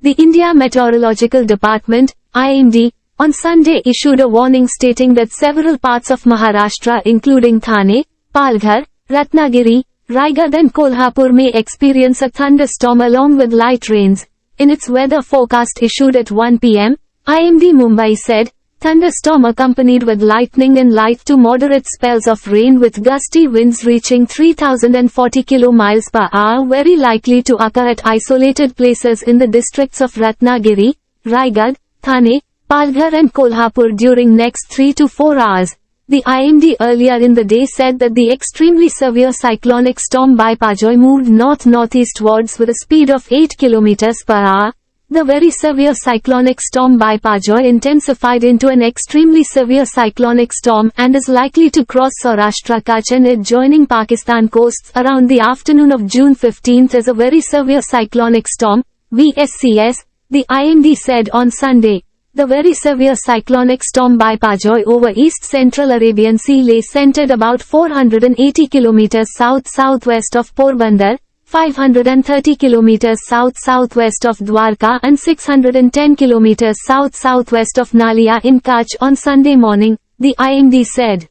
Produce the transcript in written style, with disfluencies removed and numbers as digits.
The India Meteorological Department, IMD, on Sunday issued a warning stating that several parts of Maharashtra including Thane, Palghar, Ratnagiri, Raigad and Kolhapur may experience a thunderstorm along with light rains. In its weather forecast issued at 1 p.m., IMD Mumbai said, thunderstorm accompanied with lightning and light to moderate spells of rain with gusty winds reaching 3040 km/h very likely to occur at isolated places in the districts of Ratnagiri, Raigad, Thane, Palghar and Kolhapur during next 3 to 4 hours. The IMD earlier in the day said that the extremely severe cyclonic storm Biparjoy moved north-northeastwards with a speed of 8 km/h. The very severe cyclonic storm Biparjoy intensified into an extremely severe cyclonic storm and is likely to cross Saurashtra, Kutch and adjoining Pakistan coasts around the afternoon of June 15 as a very severe cyclonic storm, VSCS, the IMD said on Sunday. The very severe cyclonic storm Biparjoy over East Central Arabian Sea lay centered about 480 km south-southwest of Porbandar, 530 km south-southwest of Dwarka and 610 km south-southwest of Nalia in Kutch on Sunday morning, the IMD said.